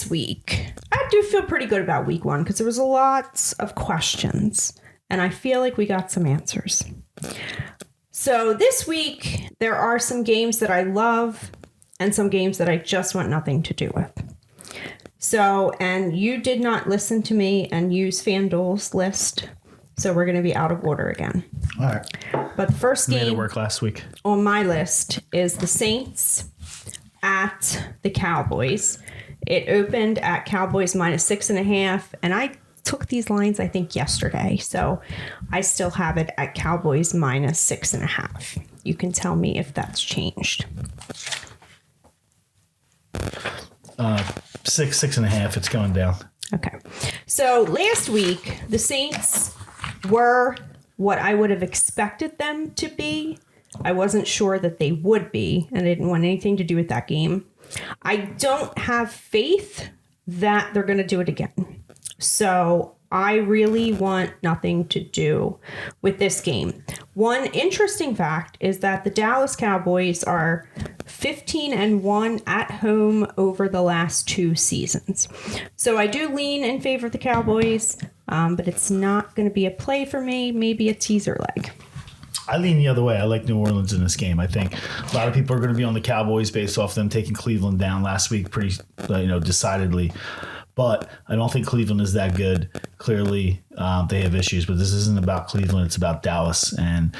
this week, I do feel pretty good about week 1 because there was lots of questions and I feel like we got some answers. So this week, there are some games that I love and some games that I just want nothing to do with. So, and you did not listen to me and use FanDuel's list. So we're going to be out of order again. All right. But the first game made it work last week on my list is the Saints at the Cowboys. It opened at Cowboys -6.5, and I took these lines, I think, yesterday. So I still have it at Cowboys -6.5. You can tell me if that's changed. 6.5. It's going down. Okay. So last week, the Saints were what I would have expected them to be. I wasn't sure that they would be, and I didn't want anything to do with that game. I don't have faith that they're going to do it again. So I really want nothing to do with this game. One interesting fact is that the Dallas Cowboys are 15-1 at home over the last 2 seasons. So I do lean in favor of the Cowboys, but it's not going to be a play for me. Maybe a teaser leg. I lean the other way. I like New Orleans in this game. I think a lot of people are going to be on the Cowboys based off them taking Cleveland down last week pretty, decidedly. But I don't think Cleveland is that good. Clearly, they have issues, but this isn't about Cleveland. It's about Dallas. And,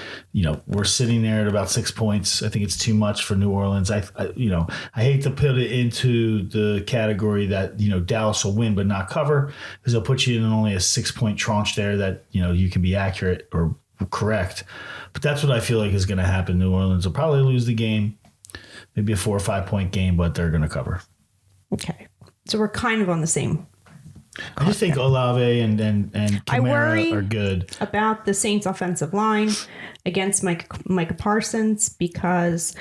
we're sitting there at about 6 points. I think it's too much for New Orleans. I hate to put it into the category that, Dallas will win but not cover, because they'll put you in only a 6-point tranche there that, you can be accurate or correct. But that's what I feel like is going to happen. New Orleans will probably lose the game, maybe a 4 or 5 point game, but they're going to cover. Okay. So we're kind of on the same. I just think Olave and Kamara are good. About the Saints offensive line against Micah Parsons because,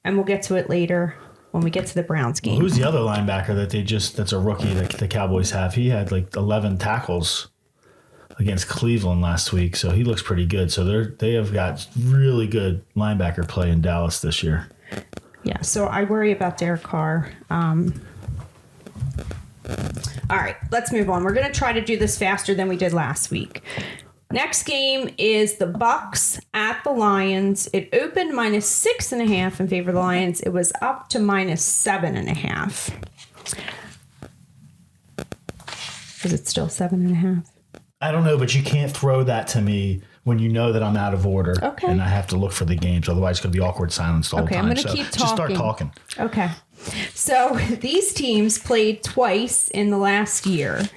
and we'll get to it later when we get to the Browns game. Well, who's the other linebacker that's a rookie that the Cowboys have? He had like 11 tackles against Cleveland last week, so he looks pretty good. So they have got really good linebacker play in Dallas this year. Yeah, so I worry about Derek Carr. All right, let's move on. We're going to try to do this faster than we did last week. Next game is the Bucs at the Lions. It opened -6.5 in favor of the Lions. It was up to -7.5. Is it still 7.5? I don't know, but you can't throw that to me when you know that I'm out of order. Okay. And I have to look for the games. Otherwise, it's going to be awkward silence the whole time. Okay, I'm going to keep talking. Just start talking. Okay. So these teams played twice in the last year.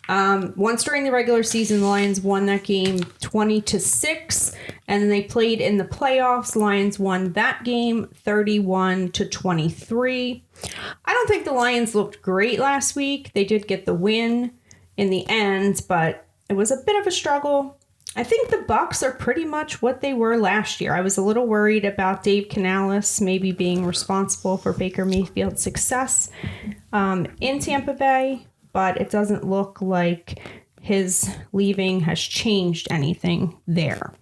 Once during the regular season, the Lions won that game 20-6, and then they played in the playoffs. Lions won that game 31-23. I don't think the Lions looked great last week. They did get the win in the end, but it was a bit of a struggle. I think the Bucs are pretty much what they were last year. I was a little worried about Dave Canales maybe being responsible for Baker Mayfield's success in Tampa Bay, but it doesn't look like his leaving has changed anything there.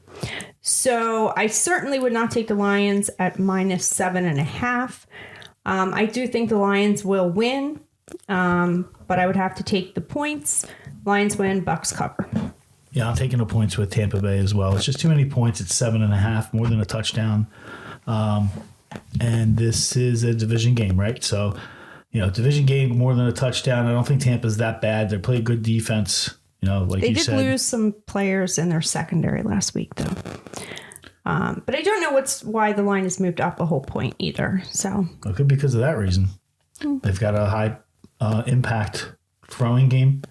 So I certainly would not take the Lions at -7.5. I do think the Lions will win, but I would have to take the points. Lions win, Bucs cover. Yeah, I'm taking the points with Tampa Bay as well. It's just too many points. It's 7.5, more than a touchdown. And this is a division game, right? So, division game, more than a touchdown. I don't think Tampa's that bad. They play good defense, like they you did said. lose some players in their secondary last week, though. But I don't know why the line has moved up a whole point either. So it could be because of that reason. They've got a high impact throwing game.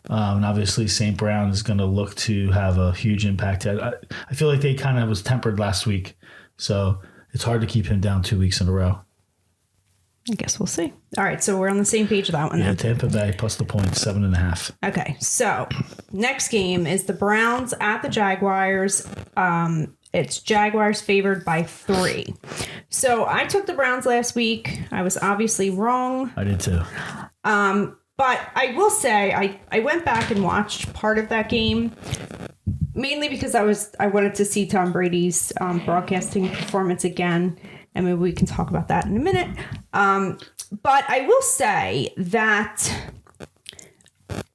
And obviously, St. Brown is going to look to have a huge impact. I feel like they kind of was tempered last week. So it's hard to keep him down 2 weeks in a row. I guess we'll see. All right, so we're on the same page with that one. Yeah, then. Tampa Bay plus the points, 7.5. Okay, so next game is the Browns at the Jaguars. It's Jaguars favored by 3. So I took the Browns last week. I was obviously wrong. I did too. But I will say I went back and watched part of that game, mainly because I wanted to see Tom Brady's broadcasting performance again. and maybe we can talk about that in a minute. But I will say that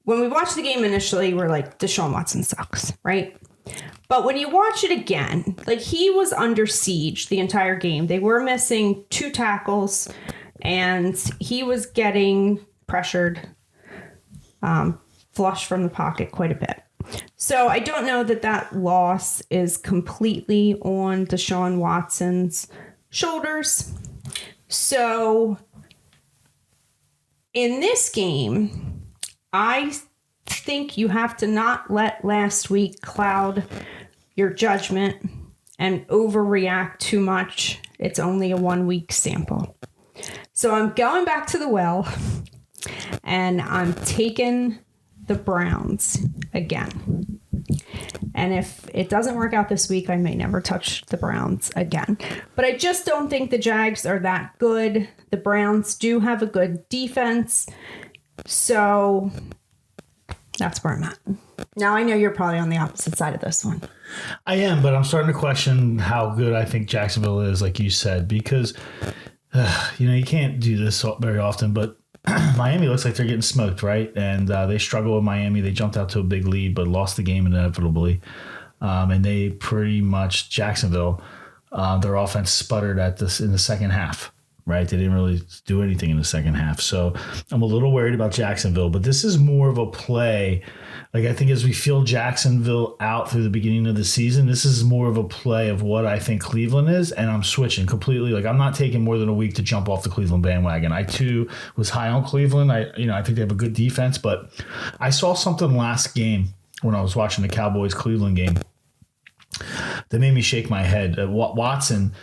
when we watched the game initially, we're like, Deshaun Watson sucks, right? But when you watch it again, like, he was under siege the entire game. They were missing 2 tackles, and he was getting pressured, flush from the pocket quite a bit. So I don't know that loss is completely on Deshaun Watson's shoulders. So in this game, I think you have to not let last week cloud your judgment and overreact too much. It's only a 1-week sample. So I'm going back to the well, and I'm taking the Browns again. And if it doesn't work out this week, I may never touch the Browns again. But I just don't think the Jags are that good. The Browns do have a good defense. So that's where I'm at. Now, I know you're probably on the opposite side of this one. I am, but I'm starting to question how good I think Jacksonville is, like you said, because, you can't do this very often, but Miami looks like they're getting smoked, right? And they struggle with Miami. They jumped out to a big lead, but lost the game inevitably. And they pretty much, Jacksonville, their offense sputtered in the second half, right? They didn't really do anything in the second half. So I'm a little worried about Jacksonville, but this is more of a play. Like, I think as we feel Jacksonville out through the beginning of the season, this is more of a play of what I think Cleveland is, and I'm switching completely. Like, I'm not taking more than a week to jump off the Cleveland bandwagon. I, too, was high on Cleveland. I think they have a good defense, but I saw something last game when I was watching the Cowboys-Cleveland game that made me shake my head. Watson,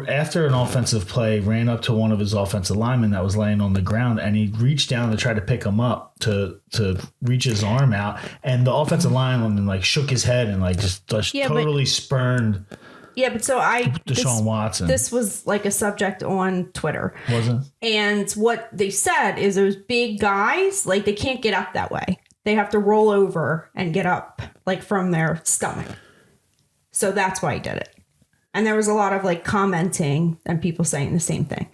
after an offensive play, ran up to one of his offensive linemen that was laying on the ground, and he reached down to try to pick him up to reach his arm out, and the offensive lineman like shook his head and like just totally spurned. Yeah, but Deshaun Watson. This was like a subject on Twitter. Was it? And what they said is those big guys, like, they can't get up that way. They have to roll over and get up, like, from their stomach. So that's why he did it. And there was a lot of like commenting and people saying the same thing.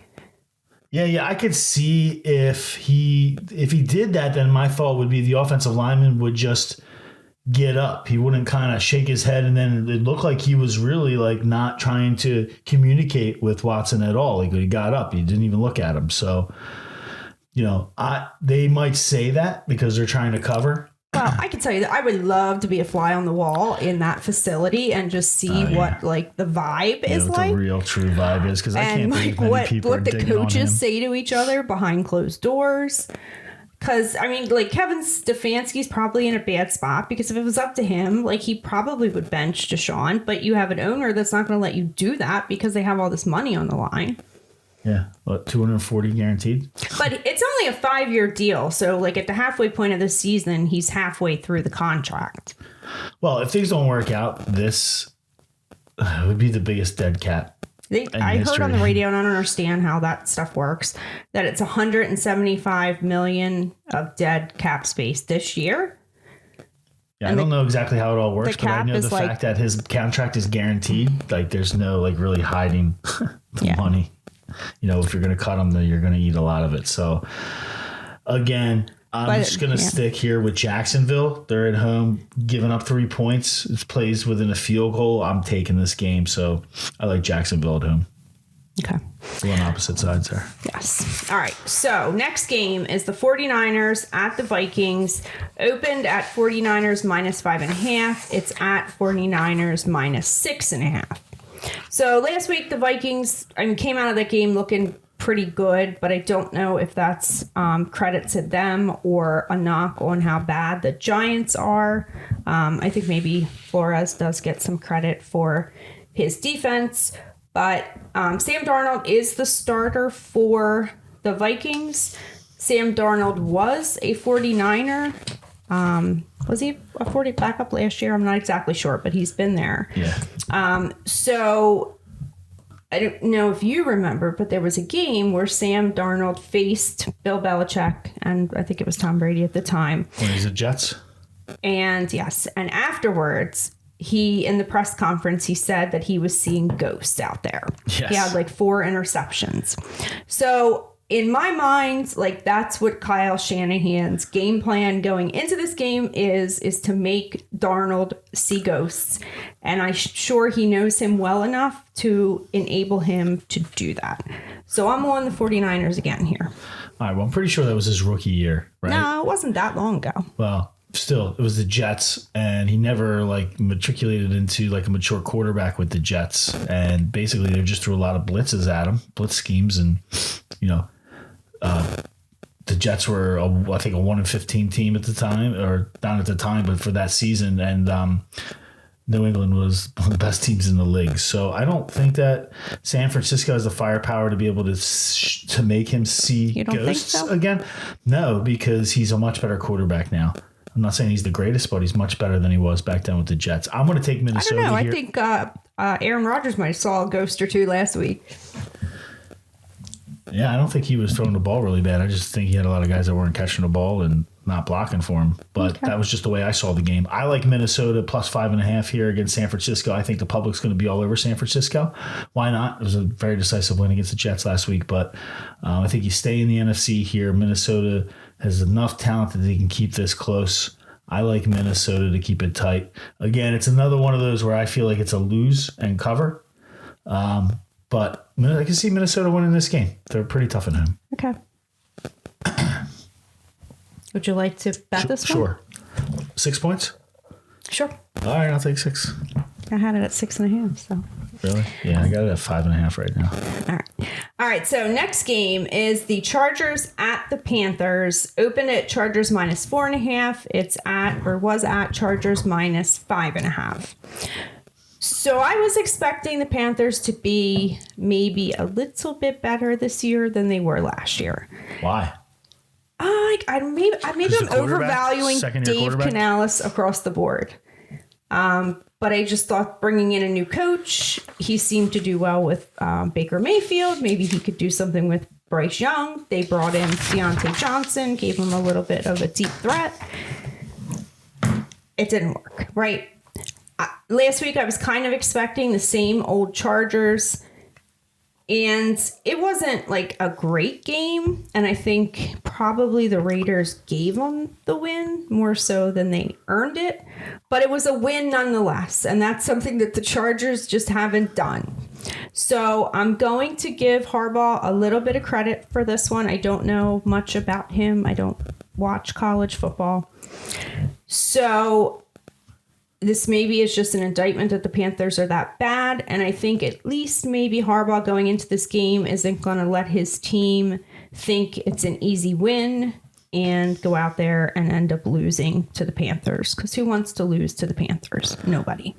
Yeah, I could see if he did that, then my thought would be the offensive lineman would just get up. He wouldn't kind of shake his head, and then it looked like he was really like not trying to communicate with Watson at all. Like, he got up, he didn't even look at him. So, they might say that because they're trying to cover. Well, I can tell you that I would love to be a fly on the wall in that facility and just see what like the vibe is what like. The real true vibe is, because I can't believe many people are digging on him. What the coaches say to each other behind closed doors. Because, I mean, like, Kevin Stefanski's probably in a bad spot, because if it was up to him, like, he probably would bench Deshaun, but you have an owner that's not going to let you do that because they have all this money on the line. Yeah, what, 240 guaranteed? But it's only a 5-year deal. So, like, at the halfway point of the season, he's halfway through the contract. Well, if things don't work out, this would be the biggest dead cat. I heard on the radio, and I don't understand how that stuff works, that it's $175 million of dead cap space this year. Yeah, I don't know exactly how it all works, but I know the fact that his contract is guaranteed. Like, there's no like really hiding the money. If you're going to cut them, then you're going to eat a lot of it. So, again, I'm just going to stick here with Jacksonville. They're at home, giving up 3 points. It plays within a field goal. I'm taking this game, so I like Jacksonville at home. Okay. We're on opposite sides there. Yes. All right. So, next game is the 49ers at the Vikings. Opened at 49ers minus 5.5. It's at 49ers minus 6.5. So last week, the Vikings came out of that game looking pretty good, but I don't know if that's credit to them or a knock on how bad the Giants are. I think maybe Flores does get some credit for his defense, but Sam Darnold is the starter for the Vikings. Sam Darnold was a 49er. Was he a 40 backup last year? I'm not exactly sure, but he's been there. Yeah. So I don't know if you remember, but there was a game where Sam Darnold faced Bill Belichick, and I think it was Tom Brady at the time. When he's the Jets? And yes, and afterwards, he, in the press conference, he said that he was seeing ghosts out there. Yes. He had like 4 interceptions. So in my mind, like that's what Kyle Shanahan's game plan going into this game is to make Darnold see ghosts. And I'm sure he knows him well enough to enable him to do that. So I'm on the 49ers again here. All right, well, I'm pretty sure that was his rookie year, right? No, it wasn't that long ago. Well, still, it was the Jets, and he never like matriculated into like a mature quarterback with the Jets. And basically, they just threw a lot of blitzes at him, blitz schemes, and the Jets were, I think, a 1-15 team at the time, or not at the time, but for that season. And New England was one of the best teams in the league. So I don't think that San Francisco has the firepower to be able to make him see ghosts again. No, because he's a much better quarterback now. I'm not saying he's the greatest, but he's much better than he was back then with the Jets. I'm going to take Minnesota here. I don't know. I think Aaron Rodgers might have saw a ghost or two last week. Yeah, I don't think he was throwing the ball really bad. I just think he had a lot of guys that weren't catching the ball and not blocking for him. But that was just the way I saw the game. I like Minnesota plus 5.5 here against San Francisco. I think the public's going to be all over San Francisco. Why not? It was a very decisive win against the Jets last week. But I think you stay in the NFC here. Minnesota has enough talent that they can keep this close. I like Minnesota to keep it tight. Again, it's another one of those where I feel like it's a lose and cover. But I can see Minnesota winning this game. They're pretty tough at home. Okay. Would you like to bet this one? Sure. 6 points? Sure. All right, I'll take 6. I had it at 6.5, so. Really? Yeah, I got it at 5.5 right now. All right. All right, so next game is the Chargers at the Panthers. Opened at Chargers minus 4.5. It's was at Chargers minus 5.5. So I was expecting the Panthers to be maybe a little bit better this year than they were last year. Why? Maybe I'm overvaluing Dave Canales across the board. But I just thought bringing in a new coach, he seemed to do well with Baker Mayfield. Maybe he could do something with Bryce Young. They brought in Deontay Johnson, gave him a little bit of a deep threat. It didn't work, right? Last week, I was kind of expecting the same old Chargers, and it wasn't like a great game. And I think probably the Raiders gave them the win more so than they earned it. But it was a win nonetheless. And that's something that the Chargers just haven't done. So I'm going to give Harbaugh a little bit of credit for this one. I don't know much about him. I don't watch college football. So this maybe is just an indictment that the Panthers are that bad. And I think at least maybe Harbaugh going into this game isn't going to let his team think it's an easy win and go out there and end up losing to the Panthers. Because who wants to lose to the Panthers? Nobody.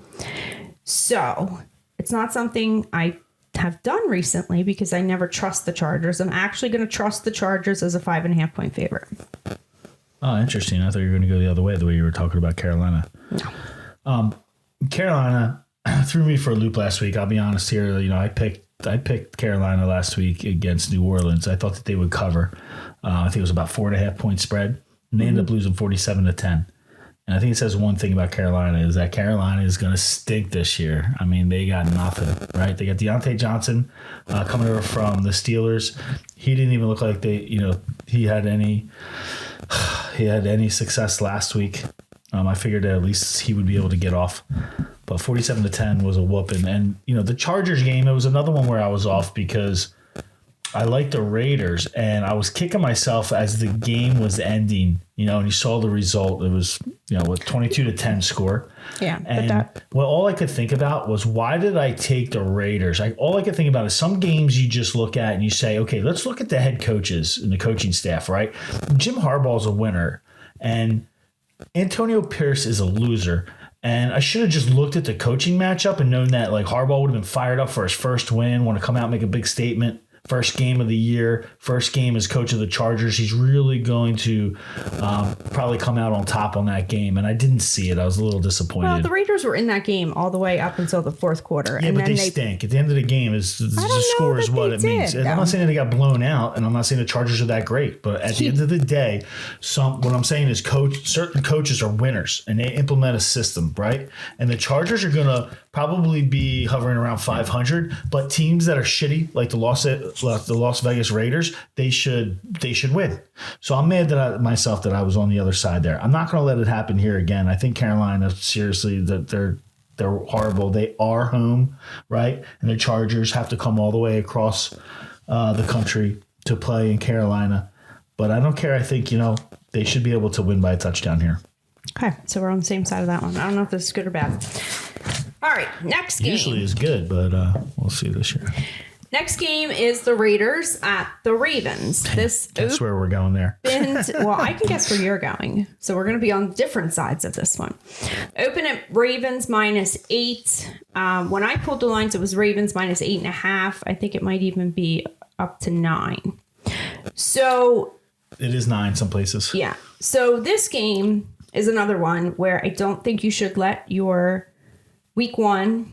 So it's not something I have done recently because I never trust the Chargers. I'm actually going to trust the Chargers as a 5.5 point favorite. Oh, interesting. I thought you were going to go the other way, the way you were talking about Carolina. No. Carolina threw me for a loop last week. I'll be honest here. I picked Carolina last week against New Orleans. I thought that they would cover. I think it was about 4.5 point spread, and they ended up losing 47-10. And I think it says one thing about Carolina is that Carolina is going to stink this year. I mean, they got nothing, right? They got Deontay Johnson coming over from the Steelers. He didn't even look like he had any success last week. I figured that at least he would be able to get off. But 47-10 was a whooping. And, the Chargers game, it was another one where I was off because I liked the Raiders. And I was kicking myself as the game was ending, and you saw the result. It was, with 22-10 score. Yeah. And all I could think about was, why did I take the Raiders? All I could think about is some games you just look at and you say, okay, let's look at the head coaches and the coaching staff, right? Jim Harbaugh's a winner. And Antonio Pierce is a loser. And I should have just looked at the coaching matchup and known that Harbaugh would have been fired up for his first win, want to come out and make a big statement First game of the year, first game as coach of the Chargers. He's really going to probably come out on top on that game. And I didn't see it. I was a little disappointed. Well, the Raiders were in that game all the way up until the fourth quarter. Yeah, and but then they stink. At the end of the game, the score is what it means. And I'm not saying that they got blown out, and I'm not saying the Chargers are that great. But at the end of the day, what I'm saying is certain coaches are winners, and they implement a system, right? And the Chargers are going to probably be hovering around 500, but teams that are shitty, like the Las Vegas Raiders, they should win. So I'm mad that I was on the other side there. I'm not going to let it happen here again. I think Carolina, seriously, that they're horrible. They are home, right? And the Chargers have to come all the way across the country to play in Carolina. But I don't care. I think, they should be able to win by a touchdown here. Okay, so we're on the same side of that one. I don't know if this is good or bad. All right, next game. Usually is good, but we'll see this year. Next game is the Raiders at the Ravens. That's where we're going there. Well, I can guess where you're going. So we're going to be on different sides of this one. Open at Ravens -8. When I pulled the lines, it was Ravens -8.5. I think it might even be up to 9. So it is 9 some places. Yeah. So this game is another one where I don't think you should let your week 1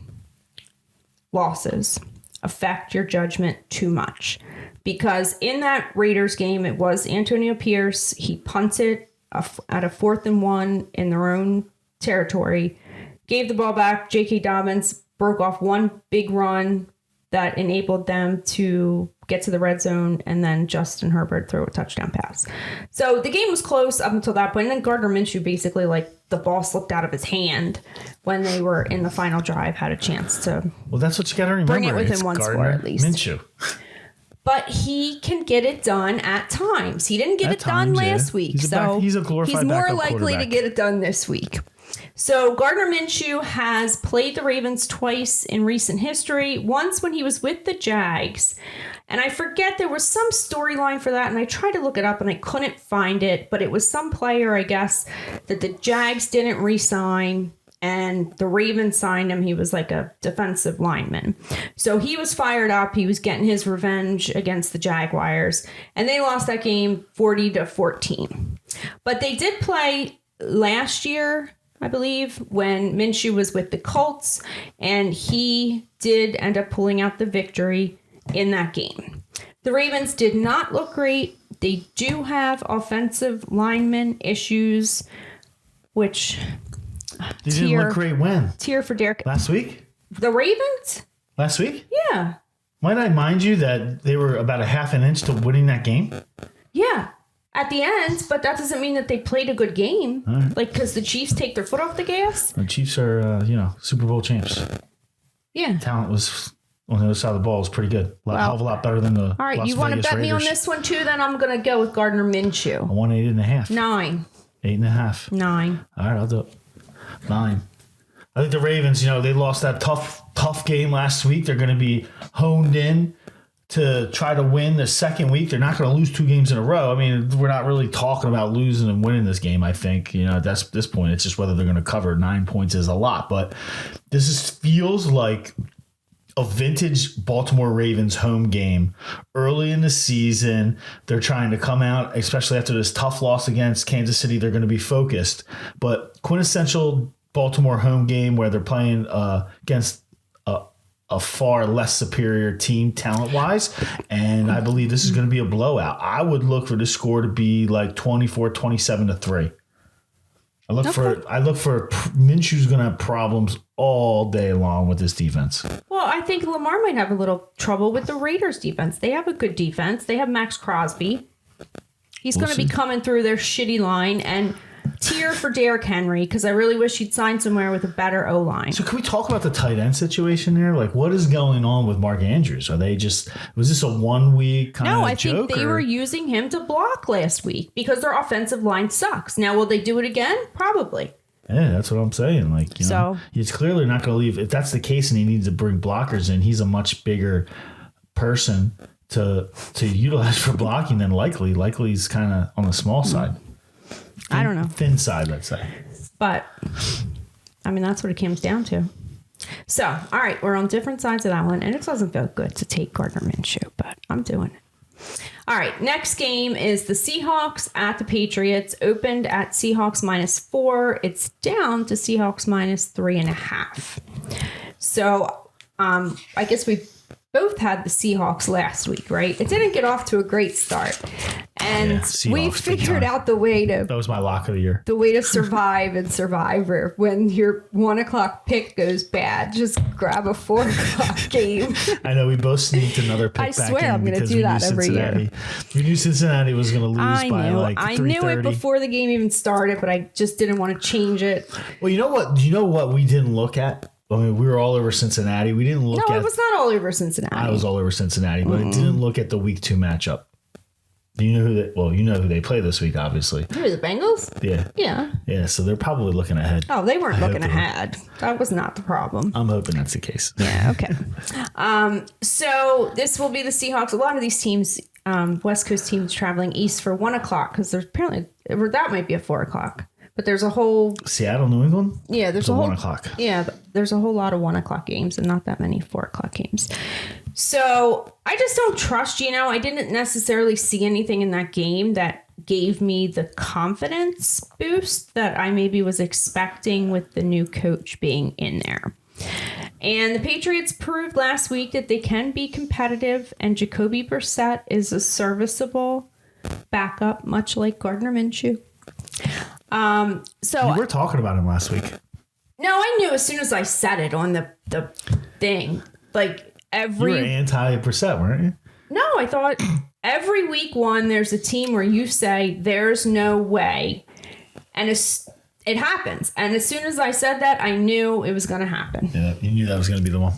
losses affect your judgment too much, because in that Raiders game, it was Antonio Pierce. He punted at a 4th and 1 in their own territory, gave the ball back. J.K. Dobbins broke off one big run that enabled them to get to the red zone, and then Justin Herbert threw a touchdown pass. So the game was close up until that point. And then Gardner Minshew basically, the ball slipped out of his hand when they were in the final drive, had a chance to. Well, that's what you got to remember. Bring it within one score at least. Minshew. But he can get it done at times. He didn't get it done last week. He's a glorified he's more backup likely to get it done this week. So Gardner Minshew has played the Ravens twice in recent history. Once when he was with the Jags. And I forget, there was some storyline for that, and I tried to look it up and I couldn't find it. But it was some player, I guess, that the Jags didn't re-sign, and the Ravens signed him. He was like a defensive lineman. So he was fired up. He was getting his revenge against the Jaguars. And they lost that game 40-14. But they did play last year, I believe, when Minshew was with the Colts, and he did end up pulling out the victory in that game. The Ravens did not look great. They do have offensive lineman issues, which they didn't look great when? Tear for Derek. Last week? The Ravens? Last week? Yeah. Might I mind you that they were about a half an inch to winning that game? Yeah. At the end, but that doesn't mean that they played a good game. Right. Because the Chiefs take their foot off the gas. The Chiefs are, Super Bowl champs. Yeah. Talent was on the other side of the ball was pretty good. Hell of a lot better than the All right, Las you want to Vegas bet Raiders. me on this one too? Then I'm going to go with Gardner Minshew. I won 8.5. 9. 8.5. 9. All right, I'll do it. 9. I think the Ravens, they lost that tough game last week. They're going to be honed in to try to win the second week. They're not going to lose 2 games in a row. I mean, we're not really talking about losing and winning this game, I think. At this point, it's just whether they're going to cover. 9 points is a lot. But this feels like a vintage Baltimore Ravens home game early in the season. They're trying to come out, especially after this tough loss against Kansas City. They're going to be focused. But quintessential Baltimore home game where they're playing against a far less superior team talent-wise, and I believe this is going to be a blowout. I would look for the score to be like 24-27-3. I look for Minshew's going to have problems all day long with this defense. Well, I think Lamar might have a little trouble with the Raiders defense. They have a good defense. They have Max Crosby. He's going to be coming through their shitty line, and tear for Derrick Henry, because I really wish he'd signed somewhere with a better O-line. So can we talk about the tight end situation there? Like, what is going on with Mark Andrews? Was this a 1 week kind of joke? No, I think they were using him to block last week because their offensive line sucks. Now, will they do it again? Probably. Yeah, that's what I'm saying. Like, he's clearly not going to leave. If that's the case and he needs to bring blockers in, he's a much bigger person to utilize for blocking than Likely. Likely's kind of on the small side. I don't know. Thin side, let's say. But, I mean, that's what it comes down to. So, all right, we're on different sides of that one, and it doesn't feel good to take Gardner Minshew, but I'm doing it. All right, next game is the Seahawks at the Patriots. Opened at Seahawks -4. It's down to Seahawks -3.5. So, I guess we both had the Seahawks last week, right? It didn't get off to a great start. And we figured out the way to... That was my lock of the year. The way to survive in Survivor. When your 1 o'clock pick goes bad, just grab a 4 o'clock game. I know, we both sneaked another pick back in. I swear I'm going to do that every year. We knew Cincinnati was going to lose by like 3:30. I knew it before the game even started, but I just didn't want to change it. Well, you know what? You know what we didn't look at? I mean, we were all over Cincinnati. We didn't look at... No, it was not all over Cincinnati. I was all over Cincinnati, but I didn't look at the week 2 matchup. Do you know who they... Well, you know who they play this week, obviously. Who, the Bengals? Yeah. Yeah. Yeah, so they're probably looking ahead. Oh, they weren't looking ahead. That was not the problem. I'm hoping that's the case. Yeah, okay. So this will be the Seahawks. A lot of these teams, West Coast teams, traveling east for 1 o'clock because there's apparently... That might be a 4 o'clock. But there's a whole... Seattle, New England? Yeah, there's a whole... 1 o'clock. Yeah, there's a whole lot of 1 o'clock games and not that many 4 o'clock games. So I just don't trust Gino. I didn't necessarily see anything in that game that gave me the confidence boost that I maybe was expecting with the new coach being in there. And the Patriots proved last week that they can be competitive, and Jacoby Brissett is a serviceable backup, much like Gardner Minshew. So you were talking about him last week. No, I knew as soon as I said it on the thing. Like you were anti-Brissett, weren't you? No, I thought every week 1 there's a team where you say there's no way, and it happens. And as soon as I said that, I knew it was going to happen. Yeah, you knew that was going to be the one.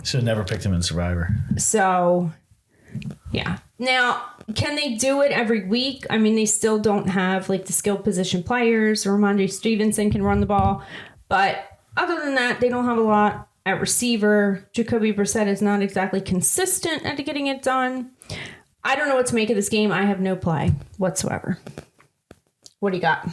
Should have never picked him in Survivor. So, yeah. Now, can they do it every week? I mean, they still don't have like the skilled position players. Ramondre Stevenson can run the ball. But other than that, they don't have a lot at receiver. Jacoby Brissett is not exactly consistent at getting it done. I don't know what to make of this game. I have no play whatsoever. What do you got?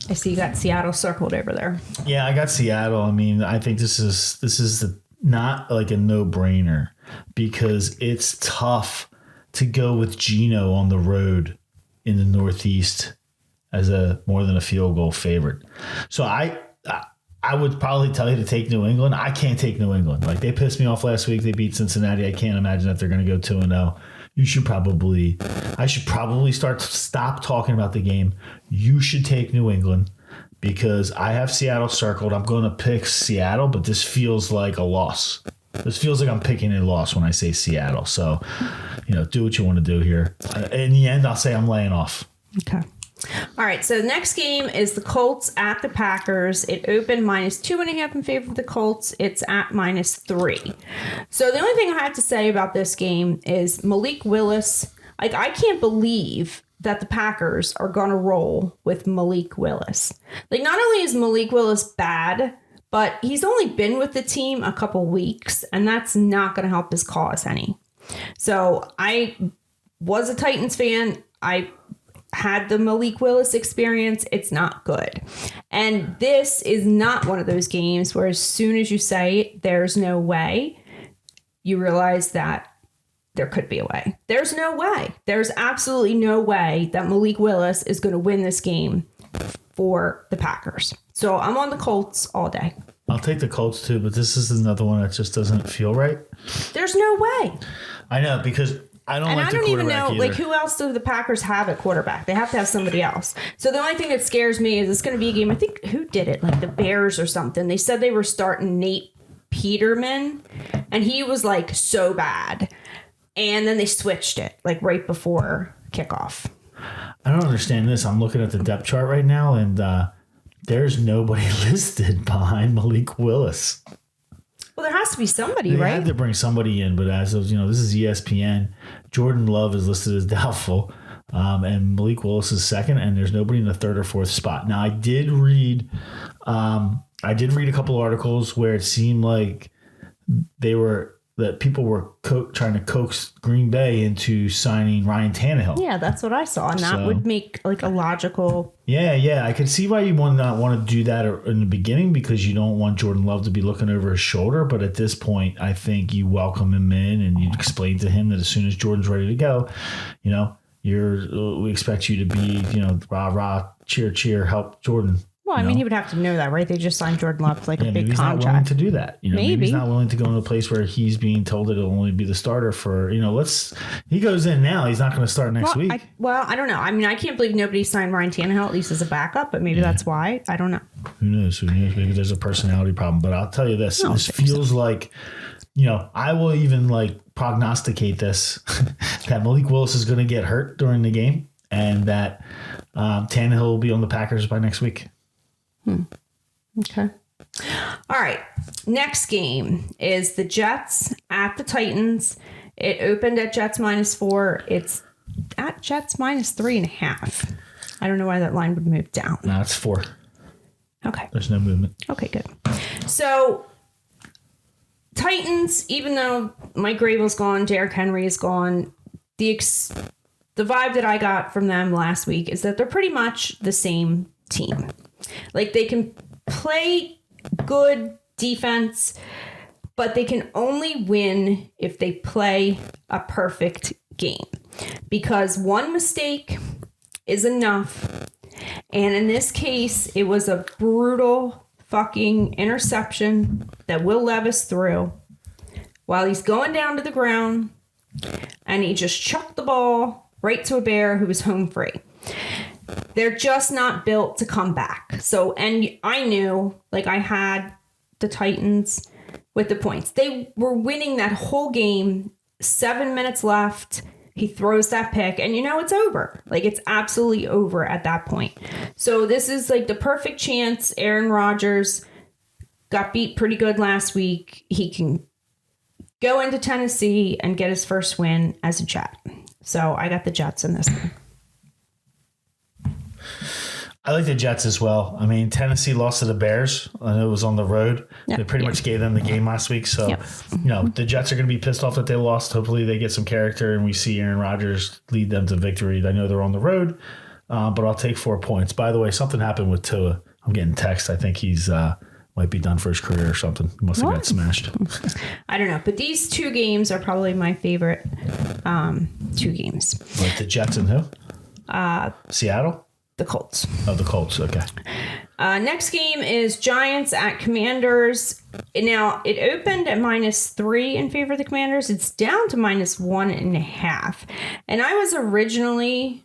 I see you got Seattle circled over there. Yeah, I got Seattle. I mean, I think this is not like a no-brainer because it's tough to go with Gino on the road in the Northeast as a more than a field goal favorite. So I would probably tell you to take New England. I can't take New England. Like, they pissed me off last week. They beat Cincinnati. I can't imagine that they're going to go 2-0. I should probably stop talking about the game. You should take New England because I have Seattle circled. I'm going to pick Seattle, but this feels like a loss. This feels like I'm picking a loss when I say Seattle. So, do what you want to do here. In the end, I'll say I'm laying off. Okay. All right, so the next game is the Colts at the Packers. It opened -2.5 in favor of the Colts. It's at -3. So the only thing I have to say about this game is Malik Willis. Like, I can't believe that the Packers are going to roll with Malik Willis. Like, not only is Malik Willis bad, but he's only been with the team a couple weeks, and that's not going to help his cause any. So I was a Titans fan. I had the Malik Willis experience. It's not good. And this is not one of those games where as soon as you say there's no way, you realize that there could be a way. There's no way. There's absolutely no way that Malik Willis is going to win this game for the Packers. So I'm on the Colts all day. I'll take the Colts too, but this is another one that just doesn't feel right. There's no way. I know, because I don't like the quarterback. And I don't even know, like, who else do the Packers have at quarterback? They have to have somebody else. So the only thing that scares me is it's going to be a game. I think, who did it? Like the Bears or something. They said they were starting Nate Peterman, and he was like so bad. And then they switched it like right before kickoff. I don't understand this. I'm looking at the depth chart right now, and there's nobody listed behind Malik Willis. Well, there has to be somebody, right? They right? had to bring somebody in, but as of, this is ESPN. Jordan Love is listed as doubtful, and Malik Willis is second, and there's nobody in the third or fourth spot. Now, I did read a couple of articles where it seemed like they were that people were trying to coax Green Bay into signing Ryan Tannehill. Yeah, that's what I saw. And that would make like a logical. Yeah. I could see why you would not want to do that in the beginning because you don't want Jordan Love to be looking over his shoulder. But at this point, I think you welcome him in and you explain to him that as soon as Jordan's ready to go, we expect you to be, rah, rah, cheer, help Jordan. Well, I mean, he would have to know that, right? They just signed Jordan Love for like a big he's contract. Not willing to do that. Maybe he's not willing to go into a place where he's being told that it'll only be the starter for, he goes in now. He's not going to start next week. I don't know. I mean, I can't believe nobody signed Ryan Tannehill, at least as a backup, but maybe that's why. I don't know. Who knows? Maybe there's a personality problem. But I'll tell you this. This feels like, I will even prognosticate this, that Malik Willis is going to get hurt during the game and that Tannehill will be on the Packers by next week. Okay. All right. Next game is the Jets at the Titans. It opened at Jets -4. It's at Jets -3.5. I don't know why that line would move down. No, it's 4. Okay. There's no movement. Okay, good. So Titans, even though Mike Vrabel's gone, Derrick Henry is gone, the vibe that I got from them last week is that they're pretty much the same team. Like they can play good defense, but they can only win if they play a perfect game because one mistake is enough. And in this case, it was a brutal fucking interception that Will Levis threw while he's going down to the ground, and he just chucked the ball right to a bear who was home free. They're just not built to come back. So, and I knew, I had the Titans with the points. They were winning that whole game. 7 minutes left. He throws that pick and it's over. It's absolutely over at that point. So this is the perfect chance. Aaron Rodgers got beat pretty good last week. He can go into Tennessee and get his first win as a Jet. So I got the Jets in this one. I like the Jets as well. I mean, Tennessee lost to the Bears. I know it was on the road. Yep. They pretty much gave them the game last week. So, the Jets are going to be pissed off that they lost. Hopefully they get some character and we see Aaron Rodgers lead them to victory. I know they're on the road, but I'll take 4 points. By the way, something happened with Tua. I'm getting text. I think he's might be done for his career or something. He must have got smashed. I don't know. But these 2 games are probably my favorite 2 games. Like the Jets and who? Seattle? The Colts. Oh, the Colts. Okay. Next game is Giants at Commanders. Now, it opened at -3 in favor of the Commanders. It's down to -1.5. And I was originally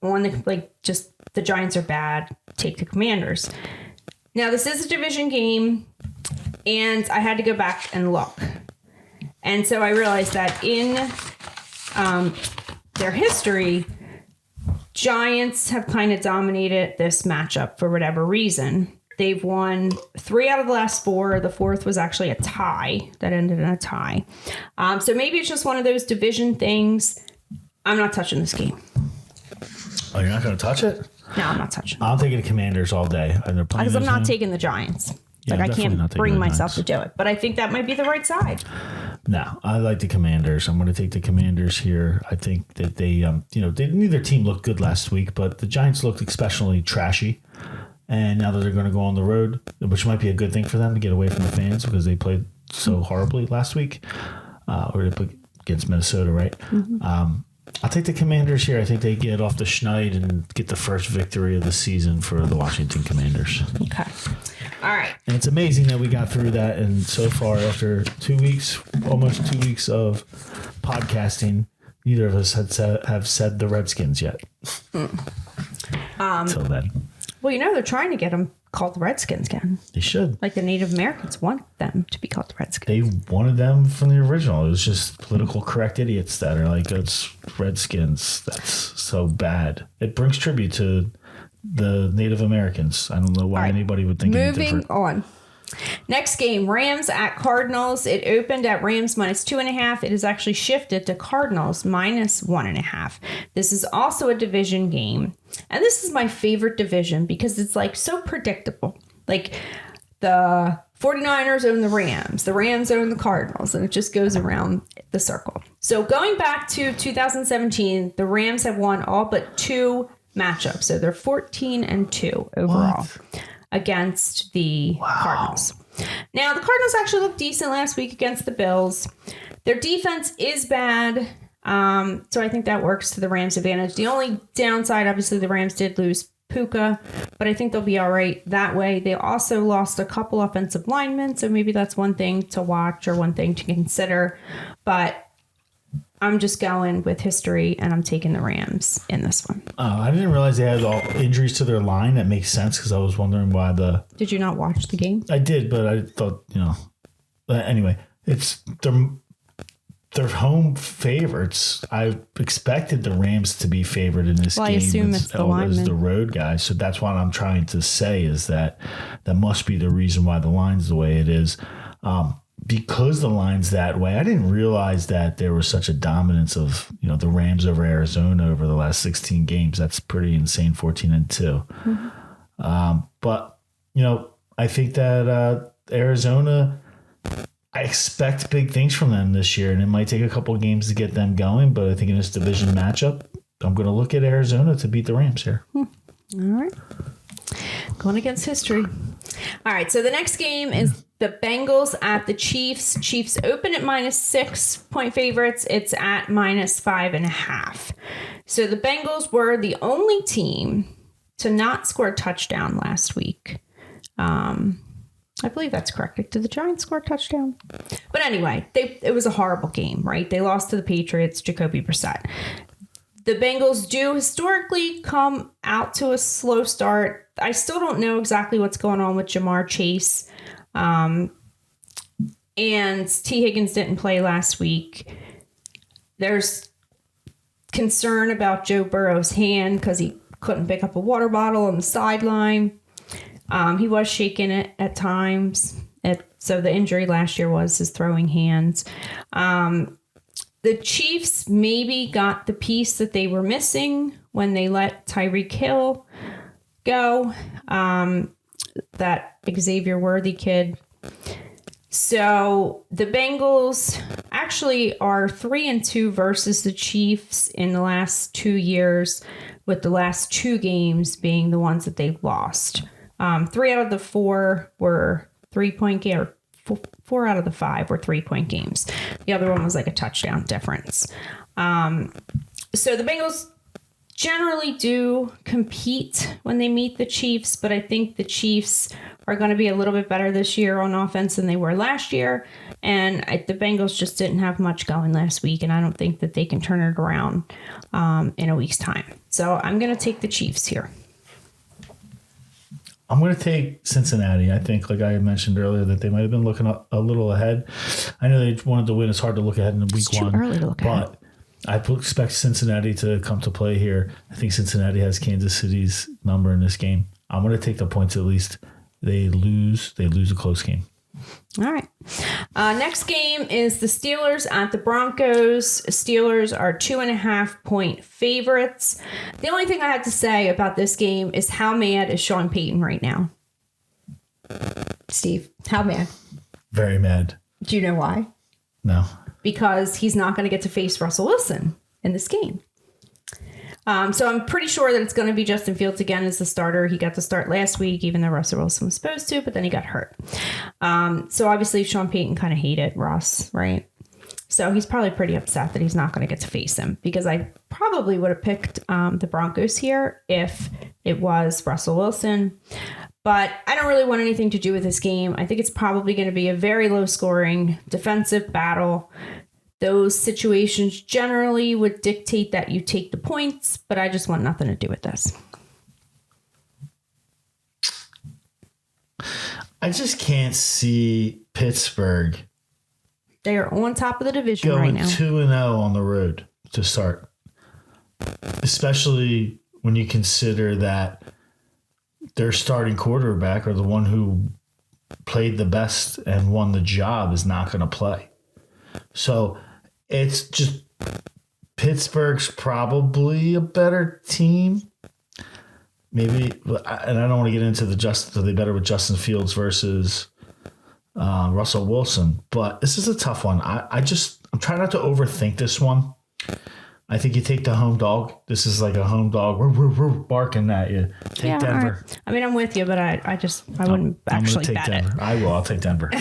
on just the Giants are bad. Take the Commanders. Now, this is a division game, and I had to go back and look. And so I realized that in their history, Giants have kind of dominated this matchup for whatever reason. They've won 3 out of the last 4. The 4th was actually a tie that ended in a tie. So maybe it's just one of those division things. I'm not touching this game. Oh, you're not going to touch it? No, I'm not touching it. I'm taking the Commanders all day. Because I'm not taking the Giants. Yeah, I can't bring myself to do it. But I think that might be the right side. No, I like the Commanders. I'm going to take the Commanders here. I think that they, neither team looked good last week, but the Giants looked especially trashy. And now that they're going to go on the road, which might be a good thing for them to get away from the fans because they played so horribly last week, or they played against Minnesota, right? Mm-hmm. I'll take the Commanders here. I think they get off the schneid and get the first victory of the season for the Washington Commanders. Okay. All right. And it's amazing that we got through that. And so far, after 2 weeks, almost 2 weeks of podcasting, neither of us have said the Redskins yet. Until then. Well, they're trying to get them called the Redskins again. They should. The Native Americans want them to be called the Redskins. They wanted them from the original. It was just political correct idiots that are it's Redskins. That's so bad. It brings tribute to the Native Americans. I don't know why anybody would think anything different. Moving on. Next game, Rams at Cardinals. It opened at Rams -2.5. It is actually shifted to Cardinals -1.5. This is also a division game. And this is my favorite division because it's so predictable. The 49ers own the Rams. The Rams own the Cardinals, and it just goes around the circle. So going back to 2017, the Rams have won all but 2 matchups. So they're 14-2 overall against the Cardinals. Now, the Cardinals actually looked decent last week against the Bills. Their defense is bad, so I think that works to the Rams' advantage. The only downside, obviously, the Rams did lose Puka, but I think they'll be all right that way. They also lost a couple offensive linemen, so maybe that's one thing to watch or one thing to consider. But I'm just going with history, and I'm taking the Rams in this one. Oh, I didn't realize they had all injuries to their line. That makes sense because I was wondering why the... Did you not watch the game? I did, but I thought, But anyway, it's their home favorites. I expected the Rams to be favored in this game. I assume it's the linemen. As the road guys. So that's what I'm trying to say is that must be the reason why the line's the way it is. Because the line's that way, I didn't realize that there was such a dominance of, the Rams over Arizona over the last 16 games. That's pretty insane, 14-2. Mm-hmm. But, I think that Arizona, I expect big things from them this year, and it might take a couple of games to get them going. But I think in this division matchup, I'm going to look at Arizona to beat the Rams here. All right. Going against history. All right, so the next game is the Bengals at the Chiefs. Chiefs open at -6 point favorites. It's at -5.5. So the Bengals were the only team to not score a touchdown last week. I believe that's correct. Did the Giants score a touchdown? But anyway, it was a horrible game, right? They lost to the Patriots, Jacoby Brissett. The Bengals do historically come out to a slow start. I still don't know exactly what's going on with Jamar Chase. And T. Higgins didn't play last week. There's concern about Joe Burrow's hand because he couldn't pick up a water bottle on the sideline. He was shaking it at times. So the injury last year was his throwing hands. The Chiefs maybe got the piece that they were missing when they let Tyreek Hill go. That Xavier Worthy kid. So the Bengals actually are 3-2 versus the Chiefs in the last 2 years, with the last 2 games being the ones that they've lost. 3 out of the 4 were 3-point game, or 4 out of the 5 were 3-point games. The other one was like a touchdown difference. So the Bengals generally do compete when they meet the Chiefs, but I think the Chiefs are going to be a little bit better this year on offense than they were last year. And the Bengals just didn't have much going last week, and I don't think that they can turn it around in a week's time. So I'm going to take the Chiefs here. I'm going to take Cincinnati. I think, like I mentioned earlier, that they might have been looking a little ahead. I know they wanted to win. It's hard to look ahead in week one. It's too early to look ahead. But I expect Cincinnati to come to play here. I think Cincinnati has Kansas City's number in this game. I'm going to take the points at least. They lose a close game. All right. Next game is the Steelers at the Broncos. Steelers are 2.5 point favorites. The only thing I have to say about this game is how mad is Sean Payton right now? Steve, how mad? Very mad. Do you know why? No. Because he's not going to get to face Russell Wilson in this game. So I'm pretty sure that it's going to be Justin Fields again as the starter. He got to start last week, even though Russell Wilson was supposed to, but then he got hurt. So obviously Sean Payton kind of hated Russ, right? So he's probably pretty upset that he's not going to get to face him, because I probably would have picked the Broncos here if it was Russell Wilson. But I don't really want anything to do with this game. I think it's probably going to be a very low scoring defensive battle. Those situations generally would dictate that you take the points, but I just want nothing to do with this. I just can't see Pittsburgh. They are on top of the division right now. Going 2-0 on the road to start. Especially when you consider that their starting quarterback, or the one who played the best and won the job, is not going to play. So it's just Pittsburgh's probably a better team. Maybe, and I don't want to get into the they better with Justin Fields versus Russell Wilson. But this is a tough one. I'm trying not to overthink this one. I think you take the home dog. This is like a home dog. We're barking at you. Take Denver. Right. I mean, I'm with you, but I wouldn't actually bet Denver. it. I will. I'll take Denver.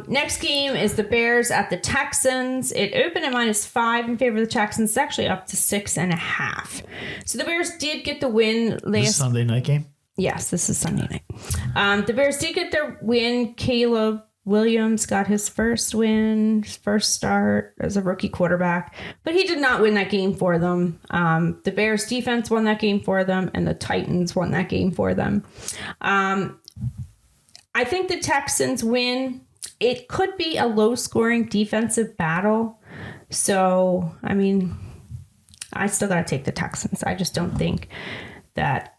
Next game is the Bears at the Texans. It opened at -5 in favor of the Texans. It's actually up to 6.5. So the Bears did get the win last Sunday night game. Yes, this is Sunday night. The Bears did get their win. Caleb Williams got his first win, his first start as a rookie quarterback, but he did not win that game for them. The Bears defense won that game for them, and the Titans won that game for them. I think the Texans win. It could be a low-scoring defensive battle. So, I mean, I still got to take the Texans. I just don't think that...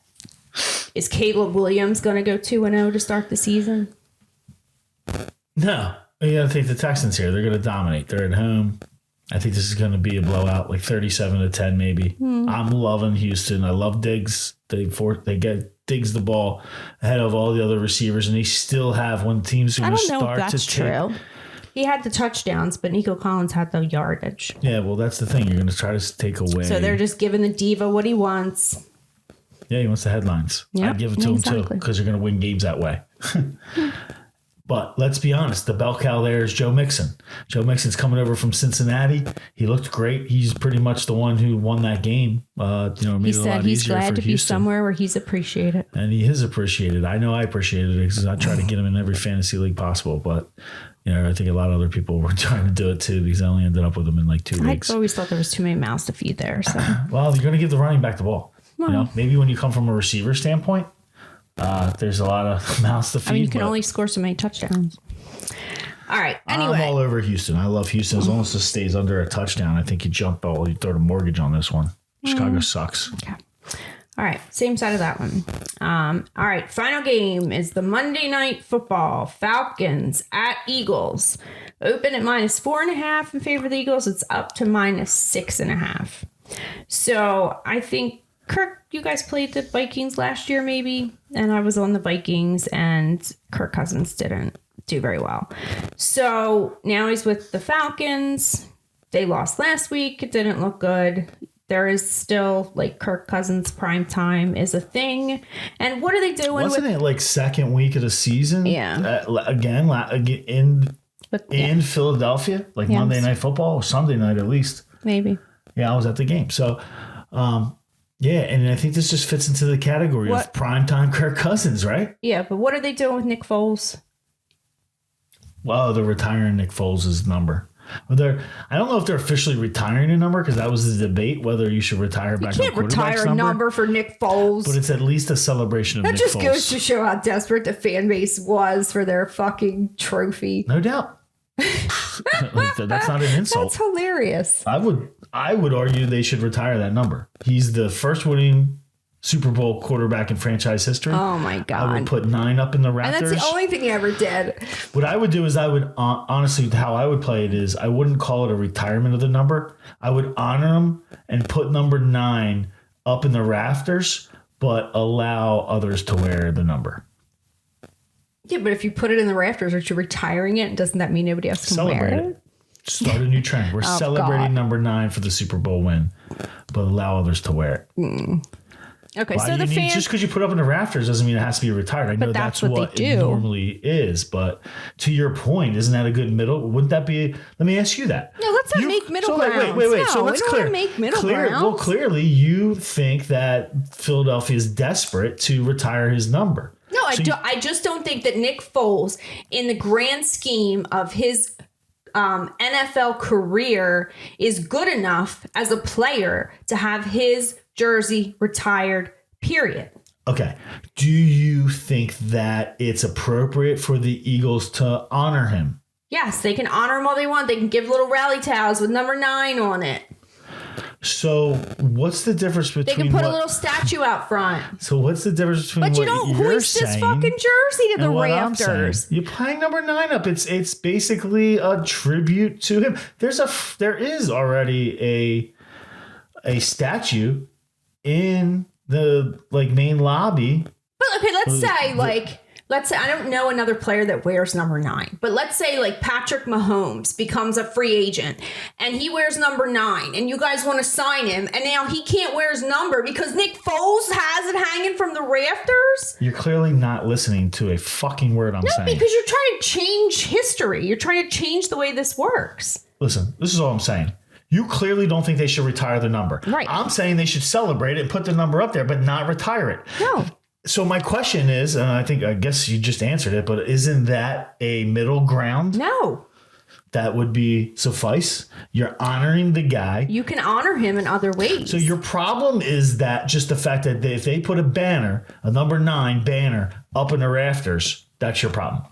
Is Caleb Williams going to go 2-0 to start the season? No, you got to take the Texans here. They're going to dominate. They're at home. I think this is going to be a blowout, like 37-10 maybe. I'm loving Houston. I love Diggs. They get Diggs the ball ahead of all the other receivers, and they still have when teams are going to start to I don't know if that's true. He had the touchdowns, but Nico Collins had the yardage. Yeah, well, that's the thing. You're going to try to take away. So they're just giving the diva what he wants. Yeah, he wants the headlines. Yep, I'd give it to him too, because you're going to win games that way. But let's be honest, the bell cow there is Joe Mixon. Joe Mixon's coming over from Cincinnati. He looked great. He's pretty much the one who won that game. Made it a lot easier for Houston. He said he's glad to be somewhere where he's appreciated. And he is appreciated. I know I appreciated it because I try to get him in every fantasy league possible. But, I think a lot of other people were trying to do it too because I only ended up with him in like 2 weeks. I always thought there was too many mouths to feed there. So. Well, you're going to give the running back the ball. Well, maybe when you come from a receiver standpoint, there's a lot of mouths to feed. I mean, you can only score so many touchdowns. All right. Anyway. I'm all over Houston. I love Houston. As long as it stays under a touchdown, I think you jump ball. You throw the mortgage on this one. Chicago sucks. Okay. All right. Same side of that one. All right. Final game is the Monday Night Football. Falcons at Eagles. Open at -4.5 in favor of the Eagles. It's up to -6.5. So I think, Kirk, you guys played the Vikings last year maybe, and I was on the Vikings, and Kirk Cousins didn't do very well. So now he's with the Falcons. They lost last week. It didn't look good. There is still, like, Kirk Cousins prime time is a thing. And what are they doing? Wasn't it like second week of the season? Yeah. Again, in Philadelphia, like yes. Monday Night Football or Sunday night at least. Maybe. Yeah, I was at the game. So, yeah, and I think this just fits into the category of primetime Kirk Cousins, right? Yeah, but what are they doing with Nick Foles? Well, they're retiring Nick Foles' number. I don't know if they're officially retiring a number because that was the debate whether you should retire back. You can't retire a number for Nick Foles, but it's at least a celebration of Nick Foles. That just goes to show how desperate the fan base was for their fucking trophy. No doubt. That's not an insult. That's hilarious. I would argue they should retire that number. He's the first winning Super Bowl quarterback in franchise history. Oh my God. I would put 9 up in the Raptors. And that's the only thing he ever did. What I would do is honestly, how I would play it is I wouldn't call it a retirement of the number. I would honor him and put number 9 up in the rafters, but allow others to wear the number. Yeah, but if you put it in the rafters, aren't you retiring it? Doesn't that mean nobody else can wear it? Start a new trend. We're celebrating number 9 for the Super Bowl win, but allow others to wear it. Okay, so the fans... Just because you put it up in the rafters doesn't mean it has to be retired. I know that's what it normally is, but to your point, isn't that a good middle? Wouldn't that be... Let me ask you that. No, let's not make middle grounds. Wait. No, so let's clear. Make middle grounds. Well, clearly you think that Philadelphia is desperate to retire his number. No, I just don't think that Nick Foles, in the grand scheme of his NFL career, is good enough as a player to have his jersey retired, period. Okay. Do you think that it's appropriate for the Eagles to honor him? Yes, they can honor him all they want. They can give little rally towels with number 9 on it. So what's the difference between... They can put a little statue out front. So what's the difference between what you're saying... But you don't hoist this fucking jersey to the rafters. You're playing number 9 up. It's basically a tribute to him. There is already a statue in the main lobby. But okay, let's say let's say I don't know another player that wears number 9, but let's say like Patrick Mahomes becomes a free agent and he wears number 9 and you guys want to sign him and now he can't wear his number because Nick Foles has it hanging from the rafters. You're clearly not listening to a fucking word I'm saying. No, because you're trying to change history. You're trying to change the way this works. Listen, this is all I'm saying. You clearly don't think they should retire the number. Right. I'm saying they should celebrate it and put the number up there, but not retire it. No. So my question is, and I guess you just answered it, but isn't that a middle ground? No. That would be suffice. You're honoring the guy. You can honor him in other ways. So your problem is that just the fact that if they put a banner, a number 9 banner up in the rafters, that's your problem.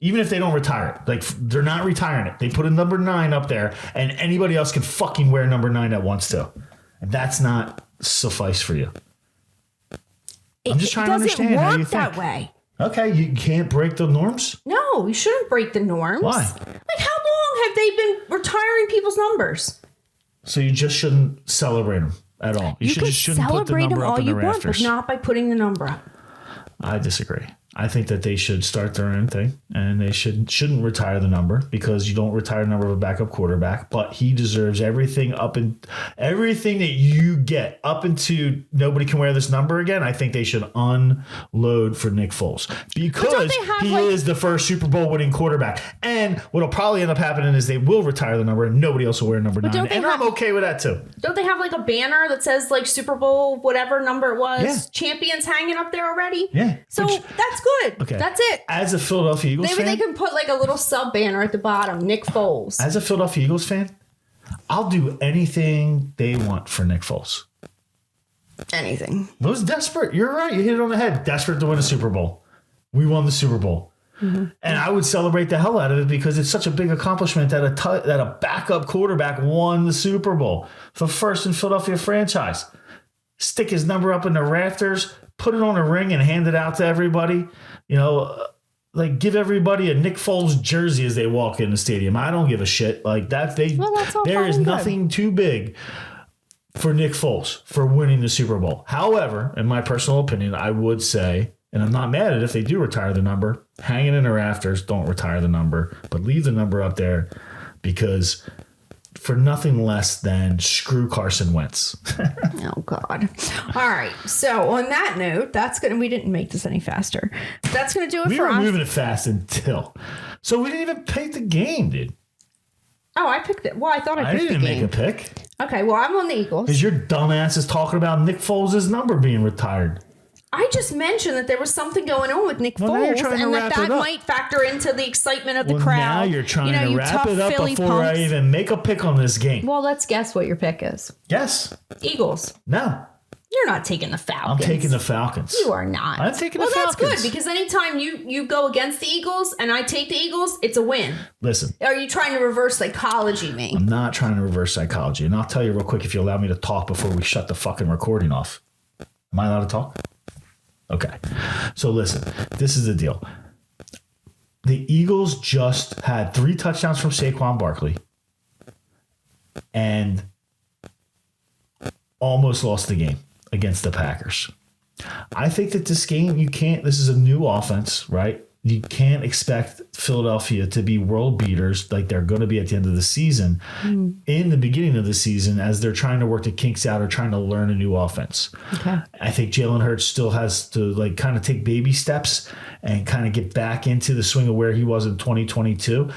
Even if they don't retire it, like they're not retiring it. They put a number 9 up there and anybody else can fucking wear number 9 that wants to. And that's not suffice for you. I'm just trying to understand how you think. It doesn't work that way. Okay, you can't break the norms? No, you shouldn't break the norms. Why? Like how long have they been retiring people's numbers? So you just shouldn't celebrate them at all. You shouldn't put the celebrate number them up all in the you want, rafters. but not by putting the number up. I disagree. I think that they should start their own thing, and they shouldn't retire the number because you don't retire the number of a backup quarterback. But he deserves everything everything that you get up into nobody can wear this number again. I think they should unload for Nick Foles because he is the first Super Bowl winning quarterback. And what'll probably end up happening is they will retire the number, and nobody else will wear number 9. And I'm okay with that too. Don't they have like a banner that says like Super Bowl whatever number it was, champions hanging up there already? Yeah. So that's good. Okay. That's it. As a Philadelphia Eagles Maybe fan, they can put like a little sub banner at the bottom, Nick Foles. as a Philadelphia Eagles fan, I'll do anything they want for Nick Foles. Anything. It was desperate. You're right. You hit it on the head. Desperate to win a Super Bowl. We won the Super Bowl. Mm-hmm. And I would celebrate the hell out of it because it's such a big accomplishment that a backup quarterback won the Super Bowl. The first in Philadelphia franchise. Stick his number up in the rafters, put it on a ring and hand it out to everybody. You know, like give everybody a Nick Foles jersey as they walk in the stadium. I don't give a shit. Like that. There is nothing too big for Nick Foles for winning the Super Bowl. However, in my personal opinion, I would say, and I'm not mad at it if they do retire the number, hanging in the rafters, don't retire the number, but leave the number up there because for nothing less than screw Carson Wentz. Oh God. All right. So on that note, we didn't make this any faster. That's going to do it for us. We were moving it fast until. So we didn't even pick the game, dude. Oh, I picked it. Well, I thought I picked the game. I didn't make a pick. Okay. Well, I'm on the Eagles. Because your dumbass is talking about Nick Foles' number being retired. I just mentioned that there was something going on with Nick Foles and that might factor into the excitement of the crowd. Now you're trying to wrap it up Philly before I even make a pick on this game. Well, let's guess what your pick is. Yes. Eagles. No. You're not taking the Falcons. I'm taking the Falcons. You are not. I'm taking the Falcons. Well, that's good because anytime you go against the Eagles and I take the Eagles, it's a win. Listen. Are you trying to reverse psychology me? I'm not trying to reverse psychology. And I'll tell you real quick if you allow me to talk before we shut the fucking recording off. Am I allowed to talk? Okay. So listen, this is the deal. The Eagles just had 3 touchdowns from Saquon Barkley and almost lost the game against the Packers. I think that this game, this is a new offense, right? You can't expect Philadelphia to be world beaters like they're going to be at the end of the season in the beginning of the season as they're trying to work the kinks out or trying to learn a new offense. Okay. I think Jalen Hurts still has to kind of take baby steps and kind of get back into the swing of where he was in 2022.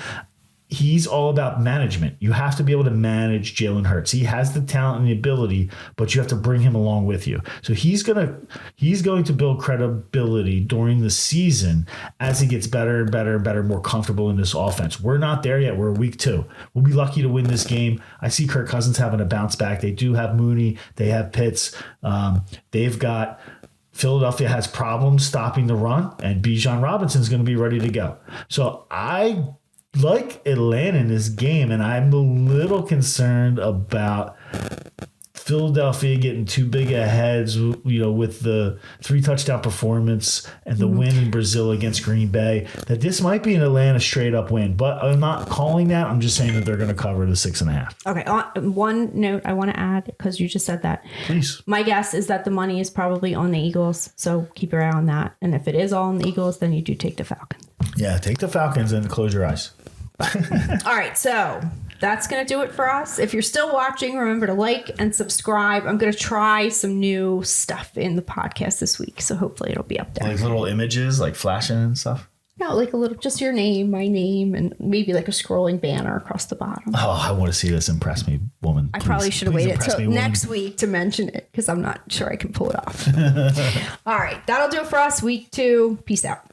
He's all about management. You have to be able to manage Jalen Hurts. He has the talent and the ability, but you have to bring him along with you. So he's going to build credibility during the season as he gets better and better and better, more comfortable in this offense. We're not there yet. We're week 2. We'll be lucky to win this game. I see Kirk Cousins having a bounce back. They do have Mooney. They have Pitts. They've got Philadelphia has problems stopping the run, and Bijan Robinson's going to be ready to go. So I like Atlanta in this game, and I'm a little concerned about Philadelphia getting too big of heads, with the 3 touchdown performance and the win in Brazil against Green Bay, that this might be an Atlanta straight up win. But I'm not calling that. I'm just saying that they're going to cover the 6.5. Okay. One note I want to add, because you just said that. Please. My guess is that the money is probably on the Eagles. So keep your eye on that. And if it is all on the Eagles, then you do take the Falcons. Yeah, take the Falcons and close your eyes. All right. So that's going to do it for us. If you're still watching, remember to like and subscribe. I'm going to try some new stuff in the podcast this week. So hopefully it'll be up there. Like little images, like flashing and stuff? No, like a little, just your name, my name, and maybe like a scrolling banner across the bottom. Oh, I want to see this. Impress me, woman. I probably should have waited till next week to mention it because I'm not sure I can pull it off. All right. That'll do it for us. Week 2. Peace out.